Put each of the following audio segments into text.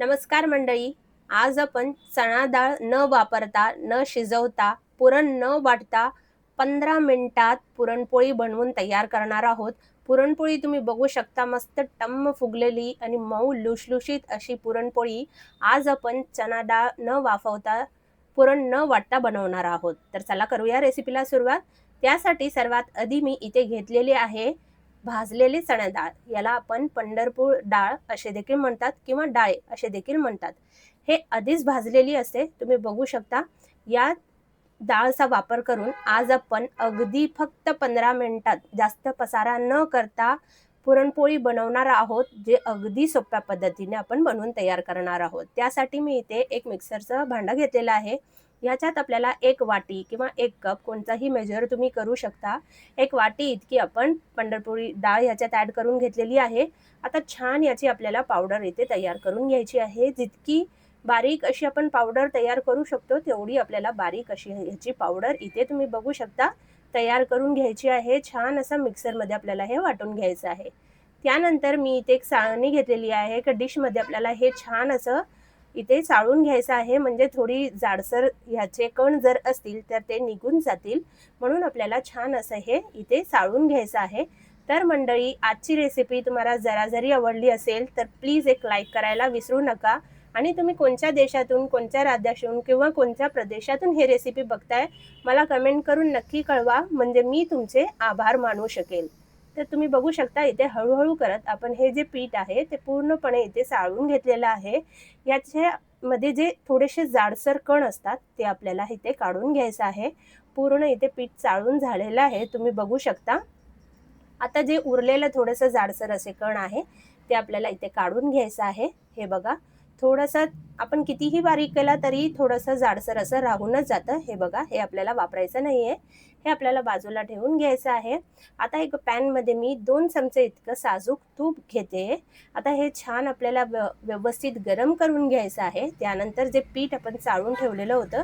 नमस्कार मंडळी. आज आपण चणा डाळ न वापरता, न शिजवता, पुरण न वाटता 15 मिनिटात पुरणपोळी बनवून तयार करणार आहोत. पुरणपोळी तुम्ही बघू शकता, मस्त टम्म फुगलेली आणि मऊ लुसलुशीत अशी पुरणपोळी आज आपण चणा डाळ न वाफवता, पुरण न वाटता बनवणार आहोत. तर चला करूया रेसिपीला सुरुवात. त्यासाठी सर्वात आधी मी इथे घेतलेली आहे भाजलेली चणा डाळ. याला आपण पंढरपूर डाळ असे देखील म्हणतात किंवा डाळे असे देखील म्हणतात. हे आधीच भाजलेली असते, तुम्ही बघू शकता. या डाळचा वापर करून आज आपण अगदी फक्त 15 मिनिटात जास्त पसारा न करता पुरणपोळी बनवणार आहोत, जे अगदी सोप्या पद्धतीने आपण बनवून तयार करणार आहोत. त्यासाठी मी इथे एक मिक्सरचं भांडं घेतलेलं आहे. याच्यात आपल्याला 1 वाटी किंवा 1 कप कोणताही मेजर तुम्ही करू शकता. 1 वाटी इतकी आपण पंढरपुरी डाळ याच्यात ॲड करून घेतलेली आहे. आता छान याची आपल्याला पावडर इथे तयार करून घ्यायची आहे. जितकी बारीक अशी आपण पावडर तयार करू शकतो, तेवढी आपल्याला बारीक अशी ह्याची पावडर इथे तुम्ही बघू शकता तयार करून घ्यायची आहे. छान असं मिक्सरमध्ये आपल्याला हे वाटून घ्यायचं आहे. त्यानंतर मी इथे एक चाळणी घेतलेली आहे. एका डिशमध्ये आपल्याला हे छान असं इथे चाळून घ्यायचं आहे, म्हणजे थोडी जाडसर ह्याचे कण जर असतील तर ते निघून जातील. म्हणून आपल्याला छान असं हे इथे चाळून घ्यायचं आहे. तर मंडळी, आजची रेसिपी तुम्हाला जरा जरी आवडली असेल तर प्लीज एक लाईक करायला विसरू नका. आणि तुम्ही कोणत्या देशातून, कोणत्या राज्यातून किंवा कोणत्या प्रदेशातून हे रेसिपी बघताय, मला कमेंट करून नक्की कळवा, म्हणजे मी तुमचे आभार मानू शकेल. तर तुम्ही बघू शकता इथे हळूहळू करत आपण हे जे पीठ आहे ते पूर्णपणे इथे चाळून घेतलेलं आहे. याच्यामध्ये जे थोडेसे जाडसर कण असतात ते आपल्याला इथे काढून घ्यायचं आहे. पूर्ण इथे पीठ चाळून झालेलं आहे, तुम्ही बघू शकता. आता जे उरलेलं थोडंसं जाडसर असे कण आहे ते आपल्याला इथे काढून घ्यायचं आहे. हे बघा, थोडंसं आपण कितीही बारीक केला तरी थोडंसं जाडसर असं राहूनच जातं. हे बघा, हे आपल्याला वापरायचं नाहीये. हे आपल्याला बाजूला ठेवून घ्यायचं आहे. आता एक पॅनमध्ये मी 2 चमचे इतकं साजूक तूप घेते. आता हे छान आपल्याला व्यवस्थित गरम करून घ्यायचं आहे. त्यानंतर जे पीठ आपण चाळून ठेवलेलं होतं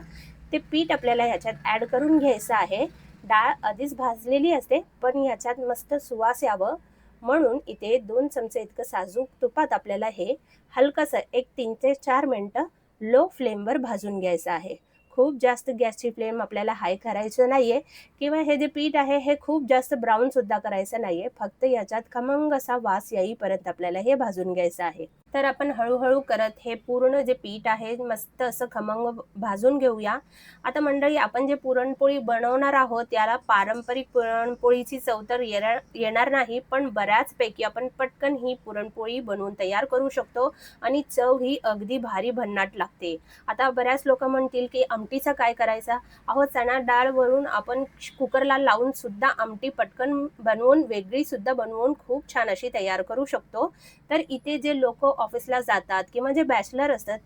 ते पीठ आपल्याला ह्याच्यात ॲड करून घ्यायचं आहे. डाळ आधीच भाजलेली असते, पण ह्याच्यात मस्त सुवास यावं म्हणून इथे 2 चमचे इतकं साजूक तुपात आपल्याला हे हलकंसं एक 3 ते 4 मिनिटं लो फ्लेमवर भाजून घ्यायचं आहे. खूप जास्त गॅसची फ्लेम आपल्याला हाय करायचं नाहीये किंवा हे जे पीठ आहे हे खूप जास्त ब्राऊन सुद्धा करायचं नाहीये. फक्त याच्यात खमंग असा वास येईपर्यंत आपल्याला हे भाजून घ्यायचं आहे. तर आपण हळूहळू करत हे पूर्ण जे पीठ आहे मस्त असं खमंग भाजून घेऊया. आता मंडळी, आपण जे पुरणपोळी बनवणार आहोत याला पारंपरिक पुरणपोळीची चव तर येणार नाही, पण बऱ्याचपैकी आपण पटकन ही पुरणपोळी बनवून तयार करू शकतो आणि चव ही अगदी भारी भन्नाट लागते. आता बऱ्याच लोक म्हणतील की आमटीचा काय करायचा? अहो, चणा डाळ वरून आपण कुकरला लावून सुद्धा आमटी पटकन बनवून, वेगळी सुद्धा बनवून खूप छान अशी तयार करू शकतो. तर इथे जे लोक ऑफिसला जातात किंवा जे बॅचलर असतात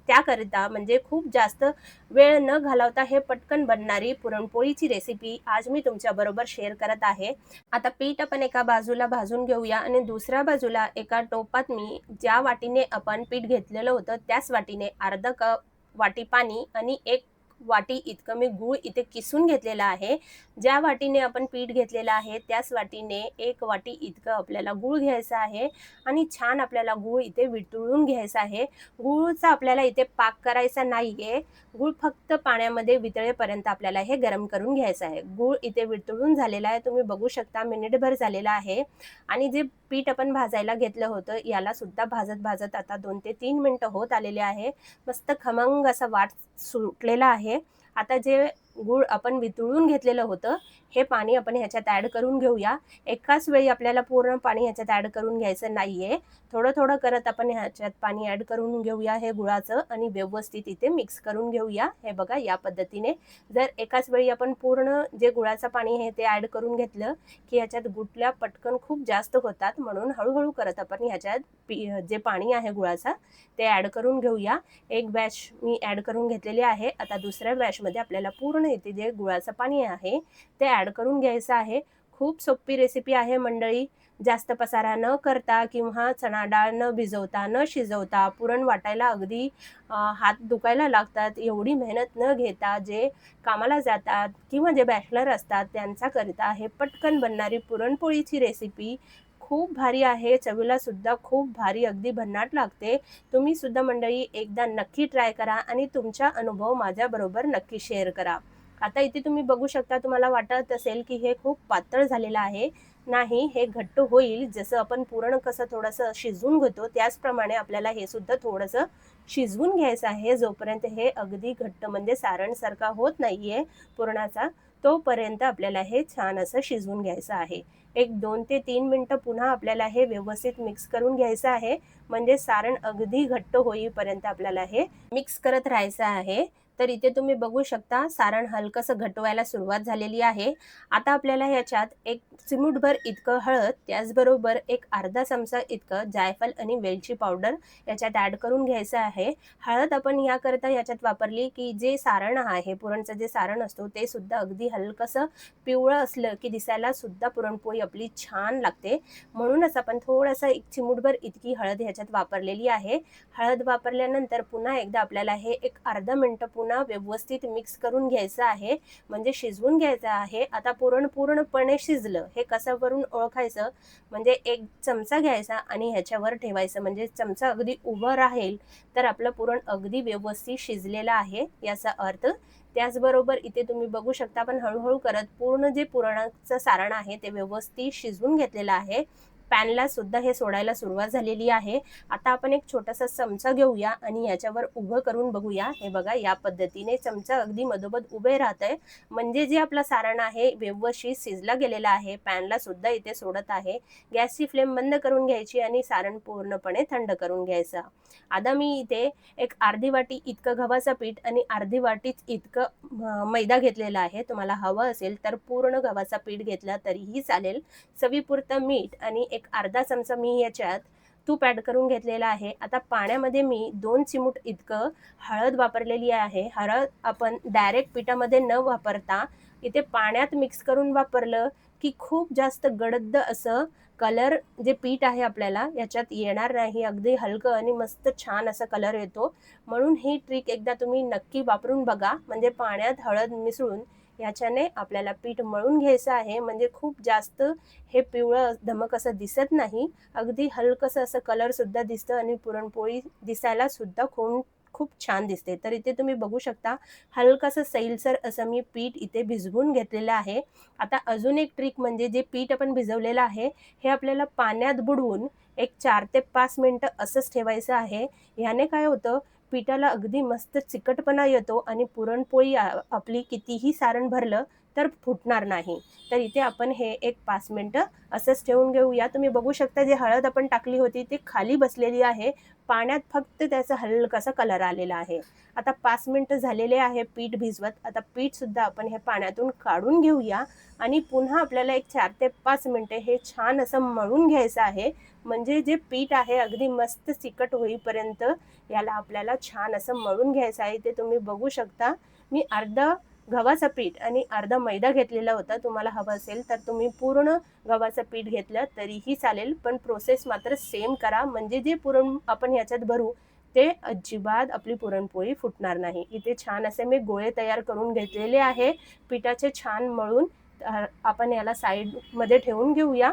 त्याकरिता म्हणजे खूप जास्त वेळ न घालवता हे पटकन बनणारी पुरणपोळीची रेसिपी आज मी तुमच्याबरोबर शेअर करत आहे. आता पीठ आपण एका बाजूला भाजून घेऊया आणि दुसऱ्या बाजूला एका टोपात मी ज्या वाटीने आपण पीठ घेतलेलं होतं त्याच वाटीने अर्धा कप वाटी पाणी आणि 1 वाटी इतकं मी गूळ इथे किसून घेतलेला आहे. ज्या वाटीने आपण पीठ घेतलेलं आहे त्याच वाटीने 1 वाटी इतकं आपल्याला गूळ घ्यायचं आहे आणि छान आपल्याला गूळ इथे वितळून घ्यायचा आहे. गूळचा आपल्याला इथे पाक करायचा नाहीये. गूळ फक्त पाण्यामध्ये वितळेपर्यंत आपल्याला हे गरम करून घ्यायचं आहे. गूळ इथे वितळून झालेला आहे, तुम्ही बघू शकता. मिनिटभर झालेला आहे आणि जे पीठ आपण भाजायला घेतलं होतं याला सुद्धा भाजत भाजत आता 2 ते 3 मिनिटं होत आलेले आहे. मस्त खमंग असा वास सुटलेला आहे. आता जे गूळ आपण वितळून घेतलेलं होतं हे पाणी आपण ह्याच्यात ॲड करून घेऊया. एकाच वेळी आपल्याला पूर्ण पाणी ह्याच्यात ॲड करून घ्यायचं नाहीये. थोडं थोडं करत आपण ह्याच्यात पाणी ॲड करून घेऊया हे गुळाचं आणि व्यवस्थित इथे मिक्स करून घेऊया. हे बघा, या पद्धतीने जर एकाच वेळी आपण पूर्ण जे गुळाचं पाणी आहे ते ॲड करून घेतलं की ह्याच्यात गुठल्या पटकन खूप जास्त होतात. म्हणून हळूहळू करत आपण ह्याच्यात जे पाणी आहे गुळाचा ते ॲड करून घेऊया. एक बॅच मी ॲड करून घेतलेली आहे. आता दुसऱ्या बॅचमध्ये आपल्याला पूर्ण इथे जे गुळाचं पाणी आहे ते ॲड करून घ्यायचं आहे. खूप सोपी रेसिपी आहे मंडळी. जास्त पसारा न करता किंवा चणा डाळ न भिजवता, न शिजवता, पुरण वाटायला अगदी हात दुखायला लागतात एवढी मेहनत न घेता, जे कामाला जातात किंवा जे बॅचलर असतात त्यांच्याकरिता हे पटकन बनणारी पुरणपोळीची रेसिपी खूप भारी आहे, चवीला सुद्धा खूप भारी अगदी भन्नाट लागते. तुम्ही सुद्धा मंडळी एकदा नक्की ट्राय करा आणि तुमचा अनुभव माझ्याबरोबर नक्की शेअर करा. आता इथे तुम्ही बघू शकता, तुम्हाला वाटत असेल की हे खूप पातळ झालेलं आहे. नाही, हे घट्ट होईल. जसं आपण पुरण कसं थोडंसं शिजवून घेतो त्याचप्रमाणे आपल्याला हे सुद्धा थोडंसं शिजवून घ्यायचं आहे. जोपर्यंत हे अगदी घट्ट म्हणजे सारणसारखा होत नाहीये पुरणाचा, तोपर्यंत आपल्याला हे छान असं शिजवून घ्यायचं आहे. एक 2 ते 3 मिनिटं पुन्हा आपल्याला हे व्यवस्थित मिक्स करून घ्यायचं आहे. म्हणजे सारण अगदी घट्ट होईपर्यंत आपल्याला हे मिक्स करत राहायचं आहे. तर इथे तुम्ही बघू शकता, सारण हलकंसं घट्ट व्हायला सुरुवात झालेली आहे. आता आपल्याला ह्याच्यात एक चिमूटभर इतकं हळद, त्याचबरोबर एक अर्धा चमचा इतकं जायफळ आणि वेलची पावडर याच्यात ॲड करून घ्यायचं आहे. हळद आपण याकरता याच्यात वापरली की जे सारण आहे, पुरणचं जे सारण असतो ते सुद्धा अगदी हलकंसं पिवळं असलं की दिसायला सुद्धा पुरणपोळी आपली छान लागते. म्हणूनच आपण थोडंसं एक चिमूटभर इतकी हळद ह्याच्यात वापरलेली आहे. हळद वापरल्यानंतर पुन्हा एकदा आपल्याला हे एक अर्धा मिनिटं पुन्हा व्यवस्थित मिक्स करून घ्यायचं आहे. म्हणजे शिजवून घ्यायचं आहे. आता पुरण पूर्णपणे शिजलं हे कसं वरून ओळखायचं, म्हणजे एक चमचा घ्यायचा आणि ह्याच्यावर ठेवायचं. म्हणजे चमचा अगदी उभं राहील तर आपलं पुरण अगदी व्यवस्थित शिजलेलं आहे याचा अर्थ. त्याचबरोबर इथे तुम्ही बघू शकता, आपण हळूहळू करत पूर्ण जे पुरणाचं सारण आहे ते व्यवस्थित शिजवून घेतलेलं आहे. पॅनला सुद्धा हे सोडायला सुरुवात झालेली आहे. आता आपण एक छोटासा चमचा घेऊया आणि याच्यावर उभं करून बघूया. हे बघा, या पद्धतीने चमचा अगदी मधोमध उभे राहतंय, म्हणजे जे आपलं सारण आहे व्यवस्थित शिजला गेलेला आहे. पॅनला सुद्धा इथे सोडत आहे. गॅसची फ्लेम बंद करून घ्यायची आणि सारण पूर्णपणे थंड करून घ्यायचं. आता मी इथे एक अर्धी वाटी इतकं गव्हाचं पीठ आणि अर्धी वाटीच इतकं मैदा घेतलेला आहे. तुम्हाला हवं असेल तर पूर्ण गव्हाचं पीठ घेतलं तरीही चालेल. चवीपुरतं मीठ आणि एक अर्धा चमचा मी याच्यात तूप ॲड करून घेतलेलं आहे. आता पाण्यामध्ये मी 2 चिमूट इतकं हळद वापरलेली आहे. हळद आपण डायरेक्ट पिठामध्ये न वापरता इथे पाण्यात मिक्स करून वापरलं की खूप जास्त गडद असं कलर जे पीठ आहे आपल्याला याच्यात येणार नाही. अगदी हलकं आणि मस्त छान असा कलर येतो. म्हणून ही ट्रिक एकदा तुम्ही नक्की वापरून बघा. म्हणजे पाण्यात हळद मिसळून याच्याने आपल्याला पीठ मळून घ्यायचं आहे. म्हणजे खूप जास्त हे पिवळं धमक असं दिसत नाही. अगदी हलकंसं असं कलरसुद्धा दिसतं आणि पुरणपोळी दिसायला सुद्धा खूप खूप छान दिसते. तर इथे तुम्ही बघू शकता, हलकंसं सैलसर असं मी पीठ इथे भिजवून घेतलेलं आहे. आता अजून एक ट्रिक म्हणजे जे पीठ आपण भिजवलेलं आहे हे आपल्याला पाण्यात बुडवून एक 4 ते 5 मिनिटं असंच ठेवायचं आहे. ह्याने काय होतं, पिठाला अगदी मस्त चिकटपणा येतो आणि पुरणपोळी आपली कितीही सारण भरलं तर फुटणार नाही. तर इथे आपण हे एक 5 मिनिटं असंच ठेवून घेऊया. तुम्ही बघू शकता, जे हळद आपण टाकली होती ती खाली बसलेली आहे. पाण्यात फक्त त्याचा हलकासा कलर आलेला आहे. आता 5 मिनिटं झालेले आहे पीठ भिजवत. आता पीठसुद्धा आपण हे पाण्यातून काढून घेऊया आणि पुन्हा आपल्याला एक 4 ते 5 मिनिटे हे छान असं मळून घ्यायचं आहे. म्हणजे जे पीठ आहे अगदी मस्त चिकट होईपर्यंत याला आपल्याला छान असं मळून घ्यायचं आहे. ते तुम्ही बघू शकता, मी अर्धा गव्हाचं पीठ आणि अर्धा मैदा घेतलेला होता. तुम्हाला हवं असेल तर तुम्ही पूर्ण गव्हाचं पीठ घेतलं तरीही चालेल, पण प्रोसेस मात्र सेम करा. म्हणजे जे पुरण आपण ह्याच्यात भरू ते अजिबात आपली पुरणपोळी फुटणार नाही. इथे छान असे मी गोळे तयार करून घेतलेले आहे. पिठाचे छान मळून आपण याला साईडमध्ये ठेवून घेऊया.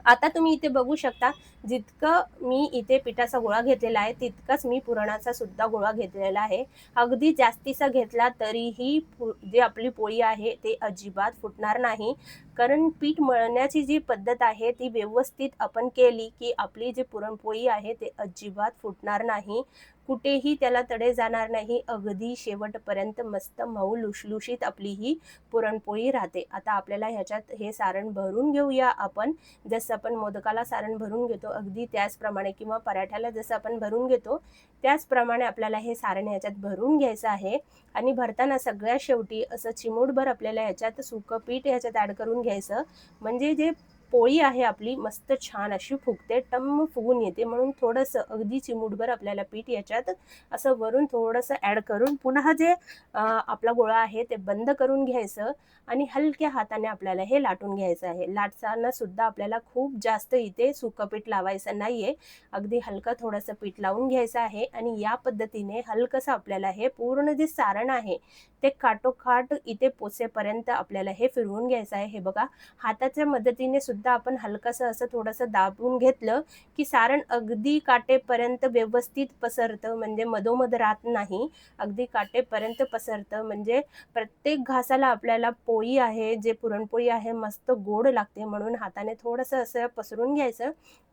आता तुम्ही इथे बघू शकता, जितकं मी इथे पिठाचा गोळा घेतलेला आहे तितकाच मी पुरणाचा सुद्धा गोळा घेतलेला आहे. अगदी जास्तीचा घेतला तरीही जी आपली पोळी आहे ते अजिबात फुटणार नाही. कारण पीठ मळण्याची जी पद्धत आहे ती व्यवस्थित आपण केली की आपली जी पुरणपोळी आहे ते अजिबात फुटणार नाही. कुठेही त्याला तडे जाणार नाही. अगदी शेवटपर्यंत मस्त मऊ लुसलुशीत आपली ही पुरणपोळी राहते. आता आपल्याला ह्याच्यात हे सारण भरून घेऊया आपण. जसं आपण मोदकाला सारण भरून घेतो अगदी त्याचप्रमाणे, किंवा पराठ्याला जसं आपण भरून घेतो त्याचप्रमाणे आपल्याला हे सारण ह्याच्यात भरून घ्यायचं आहे. आणि भरताना सगळ्यात शेवटी असं चिमूटभर आपल्याला ह्याच्यात सुकं पीठ ह्याच्यात ॲड करून घ्यायचं. म्हणजे जे पोळी आहे आपली मस्त छान अशी फुगते, टम्म फुगून येते. म्हणून थोडंसं अगदी चिमूटभर आपल्याला पीठ याच्यात असं वरून थोडंसं ॲड करून पुन्हा जे आपला गोळा आहे ते बंद करून घ्यायचं आणि हलक्या हाताने आपल्याला हे लाटून घ्यायचं आहे. लाटताना सुद्धा आपल्याला खूप जास्त इथे सुकं पीठ लावायचं नाहीये. अगदी हलकं थोडंसं पीठ लावून घ्यायचं आहे आणि या पद्धतीने हलकंसं आपल्याला हे पूर्ण जे सारण आहे ते काठोकाठ इथे पोचेपर्यंत आपल्याला हे फिरवून घ्यायचं आहे. हे बघा, हाताच्या मदतीने सुद्धा सुद्धा आपण हलकंसं असं थोडंसं दाबून घेतलं, की सारण अगदी काटेपर्यंत व्यवस्थित पसरतं, म्हणजे मधोमध राहत नाही. अगदी काटेपर्यंत पसरतं, म्हणजे प्रत्येक घासाला आपल्याला पोळी आहे, जे पुरणपोळी आहे मस्त गोड लागते. म्हणून हाताने थोडंसं असं पसरून घ्यायचं.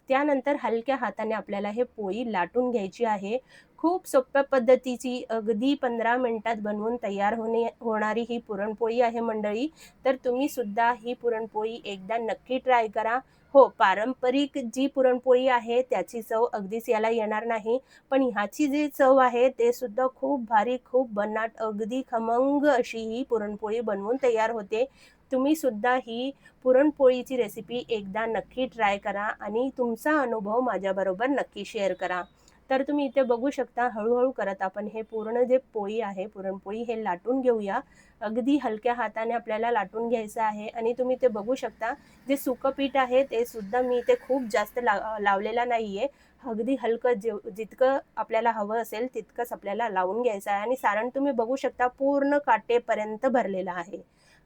त्यानंतर हलक्या हाताने आपल्याला हे पोळी लाटून घ्यायची आहे. खूप सोप्या पद्धतीची अगदी 15 मिनिटात बनवून तयार होणारी ही पुरणपोळी आहे मंडळी. तर तुम्ही सुद्धा ही पुरणपोळी एकदा नक्की ट्राय करा. हो, पारंपरिक जी पुरणपोळी आहे त्याची चव अगदीच याला येणार नाही. पण ह्याची जी चव आहे ते सुद्धा खूप भारी, खूप भन्नाट, अगदी खमंग अशी ही पुरणपोळी बनवून तयार होते. तुम्ही सुद्धा ही पुरणपोळीची रेसिपी एकदा नक्की ट्राय करा आणि तुमचा अनुभव माझ्याबरोबर नक्की शेअर करा. तर तुम्ही इथे बघू शकता हळू-हळू करत आपण हे पूर्ण जे पोळी आहे, पुरणपोळी हे लाटून घेऊया. अगदी हलक्या हाताने आपल्याला लाटून घ्यायचं आहे आणि तुम्ही ते बघू शकता जे सुकं पीठ आहे ते सुद्धा मी इथे खूप जास्त लावलेलं नाहीये. अगदी हलकं जितकं आपल्याला हवं असेल तितकंच आपल्याला लावून घ्यायचं आहे आणि सारण तुम्ही बघू शकता पूर्ण काटेपर्यंत भरलेलं आहे.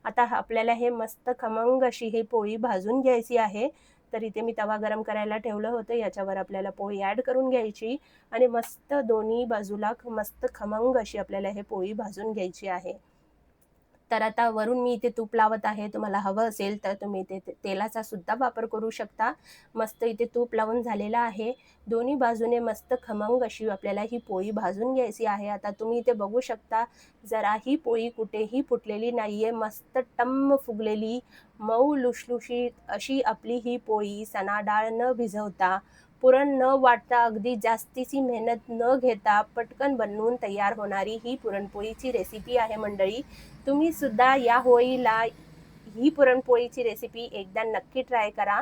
आता आपल्याला हे मस्त खमंग अशी ही पोळी भाजून घ्यायची आहे. तर इथे मी तवा गरम करायला ठेवलं होतं. याच्यावर आपल्याला पोळी ॲड करून घ्यायची आणि मस्त दोन्ही बाजूला मस्त खमंग अशी आपल्याला हे पोळी भाजून घ्यायची आहे. तर आता वरून मी इथे तूप लावत आहे. तुम्हाला हवं असेल तर तुम्ही इथे तेलाचा सुद्धा वापर करू शकता. मस्त इथे तूप लावून झालेलं आहे. दोन्ही बाजूने मस्त खमंग अशी आपल्याला ही पोळी भाजून घ्यायची आहे. आता तुम्ही इथे बघू शकता जराही पोळी कुठेही फुटलेली नाहीये. मस्त टम्म फुगलेली, मऊ लुसलुशीत अशी आपली ही पोळी चणा डाळ न भिजवता, पुरण न वाटता, अगदी जास्तीची मेहनत न घेता पटकन बनवून तयार होणारी ही पुरणपोळीची रेसिपी आहे मंडळी. तुम्ही सुद्धा या होळीला ही पुरणपोळीची रेसिपी एकदा नक्की ट्राय करा.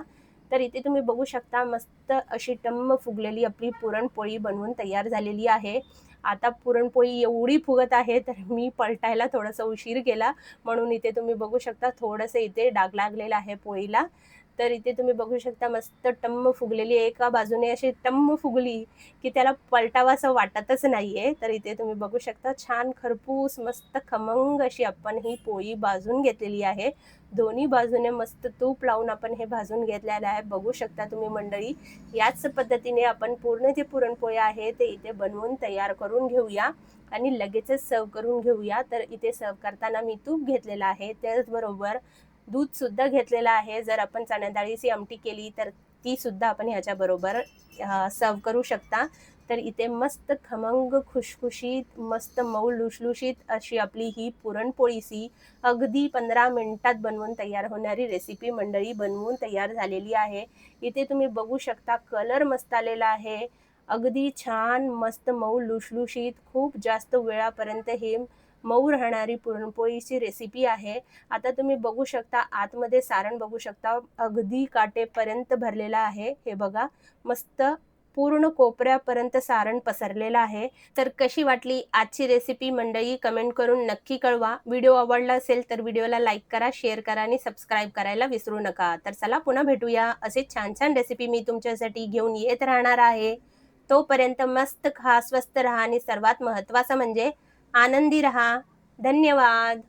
तर इथे तुम्ही बघू शकता मस्त अशी टम्म फुगलेली आपली पुरणपोळी बनवून तयार झालेली आहे. आता पुरणपोळी एवढी फुगत आहे तर मी पलटायला थोडासा उशीर केला. म्हणून इथे तुम्ही बघू शकता थोडंसं इथे डाग लागलेला आहे पोळीला. तर इथे तुम्ही बघू शकता मस्त टम्म फुगलेली, एका बाजूने अशी टम्म फुगली की त्याला पलटावंसं वाटतच नाहीये. तर इथे तुम्ही बघू शकता छान खरपूस मस्त खमंग अशी आपण ही पोळी भाजून घेतलेली आहे. दोन्ही बाजूने मस्त तूप लावून आपण हे भाजून घेतलेलं आहे. बघू शकता तुम्ही मंडळी. याच पद्धतीने आपण पूर्ण जे पुरणपोळी आहे ते इथे बनवून तयार करून घेऊया आणि लगेचच सर्व करून घेऊया. तर इथे सर्व करताना मी तूप घेतलेलं आहे. त्याचबरोबर दूध सुद्धा घेतलेलं आहे. जर आपण चण्या डाळीची आमटी केली तर ती सुद्धा आपण ह्याच्याबरोबर सर्व करू शकता. तर इथे मस्त खमंग खुशखुशीत मस्त मऊ लुसलुशीत अशी आपली ही पुरणपोळीची अगदी 15 मिनिटात बनवून तयार होणारी रेसिपी मंडळी बनवून तयार झालेली आहे. इथे तुम्ही बघू शकता कलर मस्त आलेला आहे. अगदी छान मस्त मऊ लुसलुशीत खूप जास्त वेळापर्यंत हे मऊ राहणारी पुरणपोळीची रेसिपी आहे. आता तुम्ही बघू शकता आतमध्ये सारण बघू शकता अगदी काटेपर्यंत भरलेला आहे. हे बघा मस्त पूर्ण कोपऱ्यापर्यंत सारण पसरलेलं आहे. तर कशी वाटली आजची रेसिपी मंडळी कमेंट करून नक्की कळवा. व्हिडिओ आवडला असेल तर व्हिडिओला लाईक करा, शेअर करा आणि सबस्क्राईब करायला विसरू नका. तर चला पुन्हा भेटूया. असे छान छान रेसिपी मी तुमच्यासाठी घेऊन येत राहणार आहे. तोपर्यंत मस्त खा, स्वस्त राहा आणि सर्वात महत्त्वाचं म्हणजे आनंदी रहा. धन्यवाद.